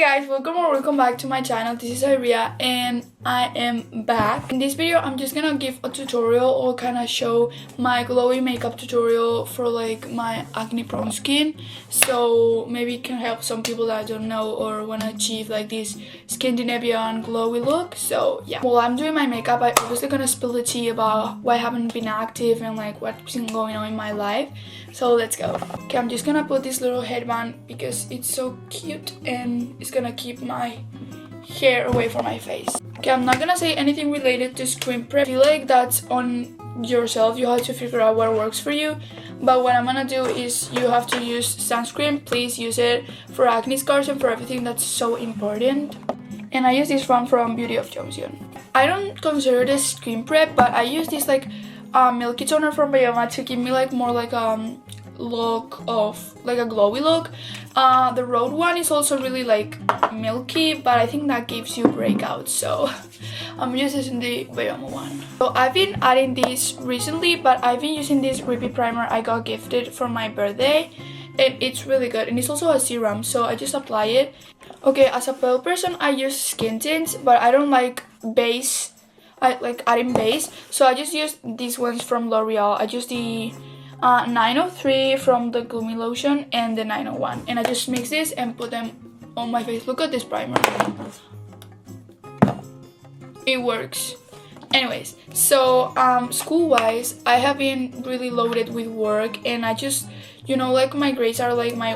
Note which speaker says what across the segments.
Speaker 1: guys, welcome back to my channel. This is Iirerods and I am back. In this video I'm just gonna give a tutorial or kind of show my glowy makeup tutorial for like my acne prone skin, so maybe it can help some people that don't know or want to achieve like this Scandinavian glowy look. So yeah, while I'm doing my makeup, I'm obviously gonna spill the tea about why I haven't been active and like what's been going on in my life. So let's go. Okay, I'm just gonna put this little headband because it's so cute and it's gonna keep my hair away from my face. Okay, I'm not gonna say anything related to screen prep. I feel like that's on yourself. You have to figure out what works for you. But what I'm gonna do is you have to use sunscreen. Please use it for acne scars and for everything that's so important. And I use this from Beauty of Johnson. I don't consider this screen prep, but I use this like milky toner from Enjoyyyy to give me like more like look of like a glowy look. The Rhode one is also really like milky, but I think that gives you breakouts, so I'm just using the Enjoyyyy one. So I've been adding this recently, but I've been using this repeat primer I got gifted for my birthday, and it's really good, and it's also a serum, so I just apply it. Okay, as a pale person I use skin tints, but I don't like base. I like adding base, so I just use these ones from L'Oreal. I use the 903 from the Gloomy Lotion and the 901, and I just mix this and put them on my face. Look at this primer. It works. Anyways, so school-wise, I have been really loaded with work, and I just, you know, like my grades are like my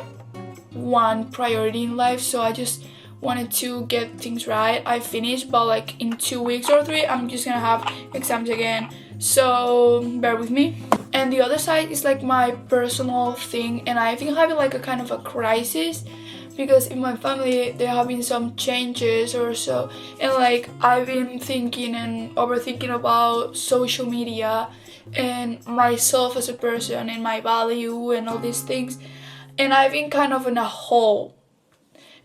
Speaker 1: one priority in life, so I just wanted to get things right. I finished, but like in 2 weeks or 3 I'm just gonna have exams again, so bear with me. And the other side is like my personal thing, and I've been having like a kind of a crisis because in my family there have been some changes or so, and like I've been thinking and overthinking about social media and myself as a person and my value and all these things, and I've been kind of in a hole.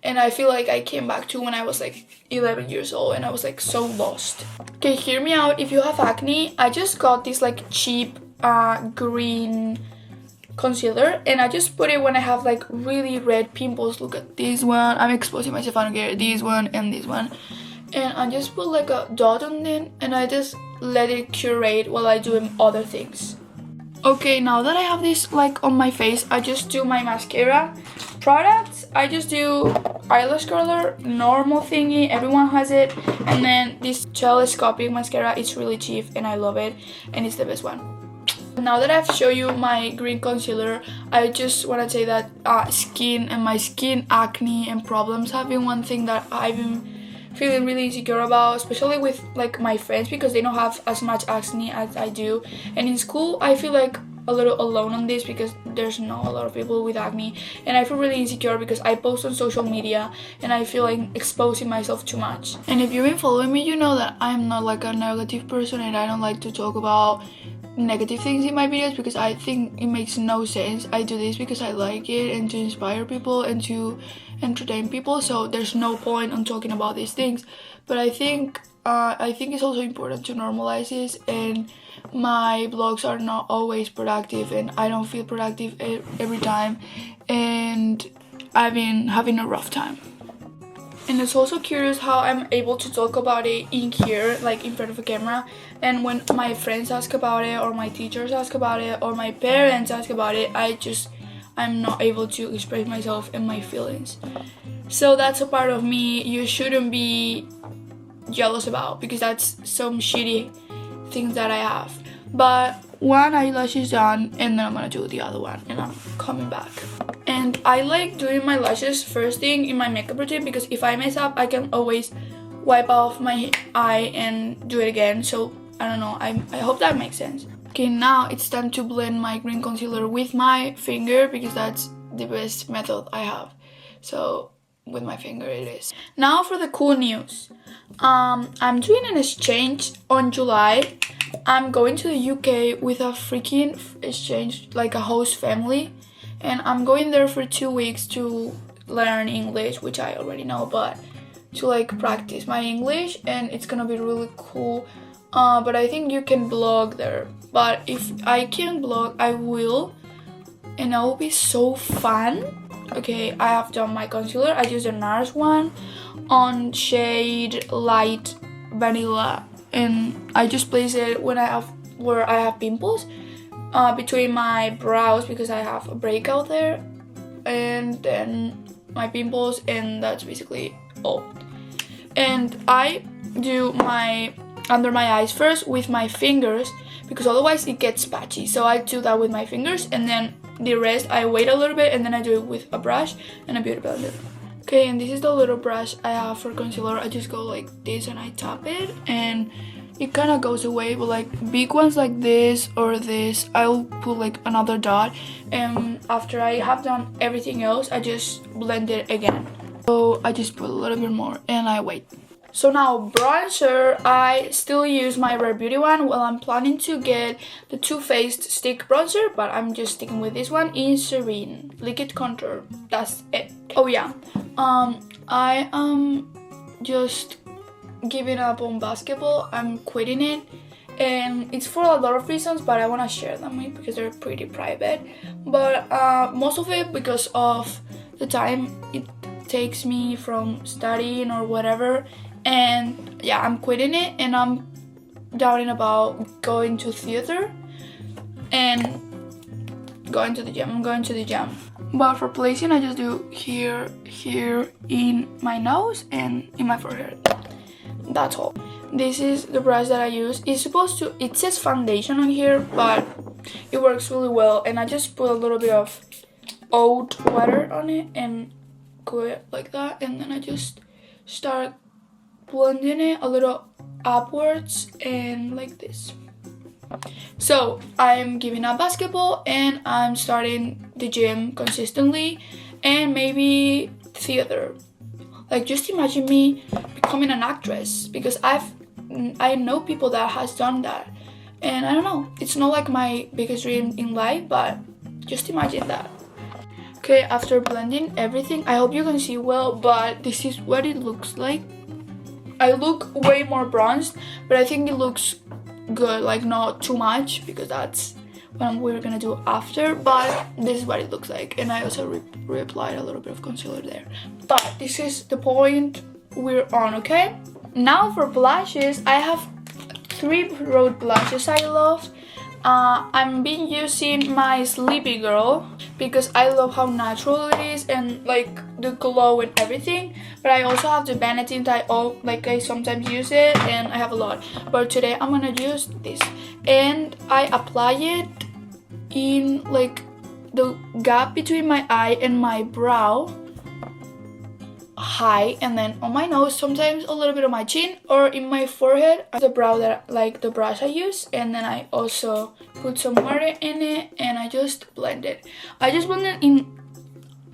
Speaker 1: And I feel like I came back to when I was like 11 years old and I was like so lost. Okay, hear me out. If you have acne, I just got this like cheap green concealer, and I just put it when I have like really red pimples. Look at this one. I'm exposing myself. I don't care. This one and this one. And I just put like a dot on it, and I just let it curate while I do other things. Okay, now that I have this like on my face, I just do my mascara. Products, I just do eyelash curler, normal thingy, everyone has it, and then this telescopic mascara. It's really cheap and I love it, and it's the best one. Now that I've shown you my green concealer, I just want to say that skin and my skin acne and problems have been one thing that I've been feeling really insecure about, especially with like my friends, because they don't have as much acne as I do. And in school I feel like a little alone on this because there's not a lot of people with acne, and I feel really insecure because I post on social media and I feel like exposing myself too much. And if you've been following me, you know that I'm not like a negative person, and I don't like to talk about negative things in my videos because I think it makes no sense. I do this because I like it and to inspire people and to entertain people, so there's no point on talking about these things. But I think it's also important to normalize this, and my vlogs are not always productive and I don't feel productive every time, and I've been having a rough time. And it's also curious how I'm able to talk about it in here, like in front of a camera, and when my friends ask about it or my teachers ask about it or my parents ask about it, I'm not able to express myself and my feelings. So that's a part of me you shouldn't be jealous about, because that's some shitty things that I have. But one eyelash is done, and then I'm gonna do the other one, and I'm coming back. And I like doing my lashes first thing in my makeup routine, because if I mess up I can always wipe off my eye and do it again. So I don't know, I hope that makes sense. Okay, now it's time to blend my green concealer with my finger, because that's the best method I have. So with my finger it is. Now for the cool news. I'm doing an exchange on July. I'm going to the UK with a freaking exchange, like a host family, and I'm going there for 2 weeks to learn English, which I already know, but to like practice my English, and it's gonna be really cool. But I think you can blog there, but if I can blog I will, and that will be so fun. Okay, I have done my concealer. I use the NARS one on shade Light Vanilla, and I just place it where I have pimples between my brows because I have a breakout there, and then my pimples, and that's basically all. And I do my under my eyes first with my fingers because otherwise it gets patchy, so I do that with my fingers, and then the rest I wait a little bit and then I do it with a brush and a beauty blender. Okay, and this is the little brush I have for concealer. I just go like this and I tap it and it kind of goes away, but like big ones like this or this, I'll put like another dot, and after I have done everything else I just blend it again. So I just put a little bit more and I wait. So now bronzer, I still use my Rare Beauty one. Well, I'm planning to get the Too Faced stick bronzer, but I'm just sticking with this one in Serene Liquid Contour. That's it. Oh yeah, I am just giving up on basketball. I'm quitting it, and it's for a lot of reasons, but I want to share them with because they're pretty private. But most of it because of the time it takes me from studying or whatever. And yeah, I'm quitting it, and I'm doubting about going to theater and going to the gym. I'm going to the gym. But for placing, I just do here, here in my nose and in my forehead. That's all. This is the brush that I use. It says foundation on here, but it works really well. And I just put a little bit of oat water on it and go it like that. And then I just start blending it a little upwards and like this. So I'm giving up basketball and I'm starting the gym consistently, and maybe theater. Like, just imagine me becoming an actress, because I know people that has done that, and I don't know, it's not like my biggest dream in life, but just imagine that. Okay, after blending everything, I hope you can see well, but this is what it looks like. I look way more bronzed, but I think it looks good, like not too much, because that's what we're gonna do after. But this is what it looks like, and I also reapplied a little bit of concealer there. But this is the point we're on. Okay, now for blushes, I have 3 broad blushes I love. I'm been using my Sleepy Girl because I love how natural it is and like the glow and everything. But I also have the Benetint. I sometimes use it, and I have a lot. But today I'm gonna use this, and I apply it in like the gap between my eye and my brow, high, and then on my nose, sometimes a little bit on my chin or in my forehead. The brow that like the brush I use, and then I also put some water in it and I just blend it. I just blend it in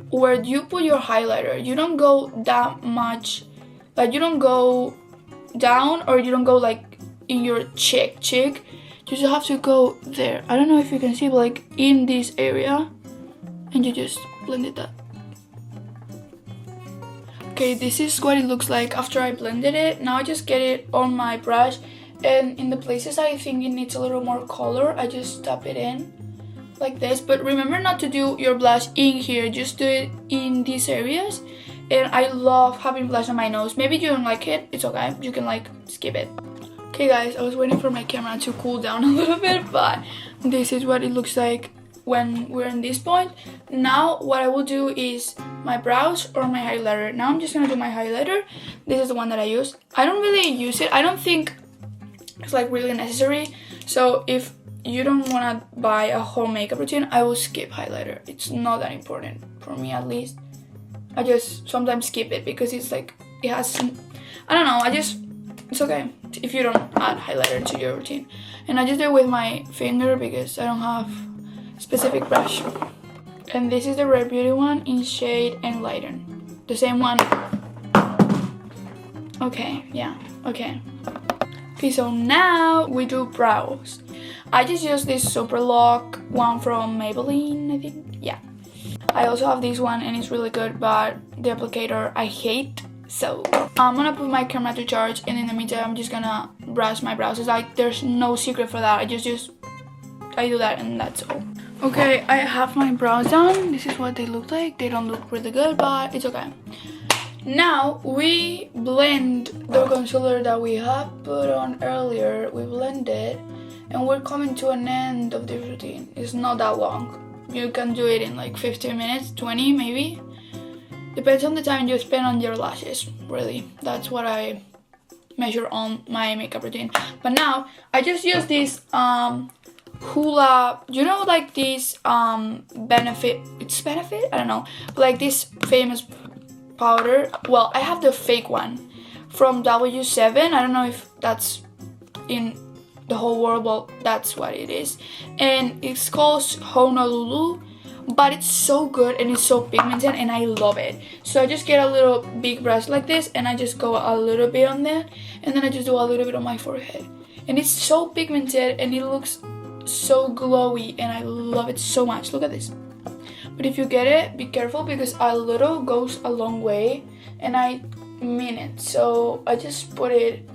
Speaker 1: where you put your highlighter. You don't go that much, like you don't go down, or you don't go like in your cheek. You just have to go there. I don't know if you can see, but like in this area, and you just blend it up. Okay, this is what it looks like after I blended it. Now I just get it on my brush, and in the places I think it needs a little more color, I just tap it in like this. But remember not to do your blush in here, just do it in these areas. And I love having blush on my nose. Maybe you don't like it, it's okay, you can like skip it. Okay guys, I was waiting for my camera to cool down a little bit, but this is what it looks like when we're in this point. Now what I will do is my brows or my highlighter. Now I'm just gonna do my highlighter. This is the one that I use. I don't really use it. I don't think it's like really necessary. So if you don't wanna buy a whole makeup routine, I will skip highlighter. It's not that important for me, at least. I just sometimes skip it because it's like, it has some, I don't know, it's okay if you don't add highlighter to your routine. And I just do it with my finger because I don't have specific brush. And this is the Rare Beauty one in shade Enlighten, the same one. Okay, yeah, okay, so now we do brows. I just use this Super Lock one from Maybelline, I think. Yeah, I also have this one and it's really good, but the applicator I hate. So I'm gonna put my camera to charge, and in the meantime I'm just gonna brush my brows. It's like there's no secret for that. I do that and that's all. Okay, I have my brows done. This is what they look like. They don't look really good, but it's okay. Now we blend the concealer that we have put on earlier. We blend it, and we're coming to an end of this routine. It's not that long. You can do it in like 15 minutes, 20 maybe. Depends on the time you spend on your lashes, really. That's what I measure on my makeup routine. But now I just use this hula, you know, like this benefit, I don't know, like this famous powder. Well, I have the fake one from W7. I don't know if that's in the whole world, but that's what it is, and it's called Honolulu, but it's so good and it's so pigmented and I love it. So I just get a little big brush like this and I just go a little bit on there, and then I just do a little bit on my forehead, and it's so pigmented and it looks so glowy and I love it so much. Look at this. But if you get it, be careful because a little goes a long way, and I mean it. So I just put it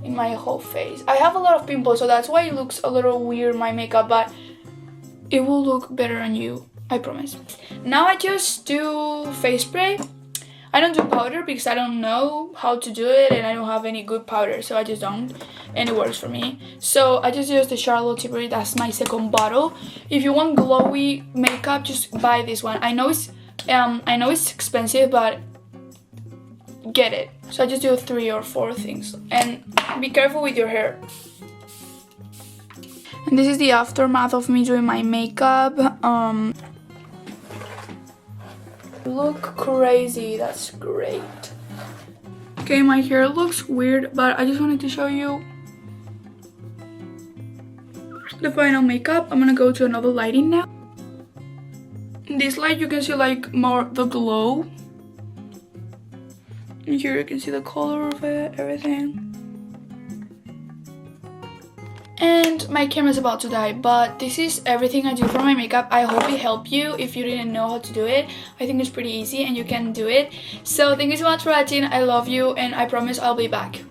Speaker 1: in my whole face. I have a lot of pimples, so that's why it looks a little weird, my makeup, but it will look better on you, I promise. Now I just do face spray. I don't do powder because I don't know how to do it and I don't have any good powder, so I just don't, and it works for me. So I just use the Charlotte Tilbury. That's my second bottle. If you want glowy makeup, just buy this one. I know it's expensive, but get it. So I just do 3 or 4 things, and be careful with your hair. And this is the aftermath of me doing my makeup. Look crazy, that's great. Okay, my hair looks weird, but I just wanted to show you the final makeup. I'm gonna go to another lighting now. In this light you can see like more the glow, and here you can see the color of it, everything. And my camera's about to die, but this is everything I do for my makeup. I hope it helped you if you didn't know how to do it. I think it's pretty easy and you can do it. So thank you so much for watching. I love you, and I promise I'll be back.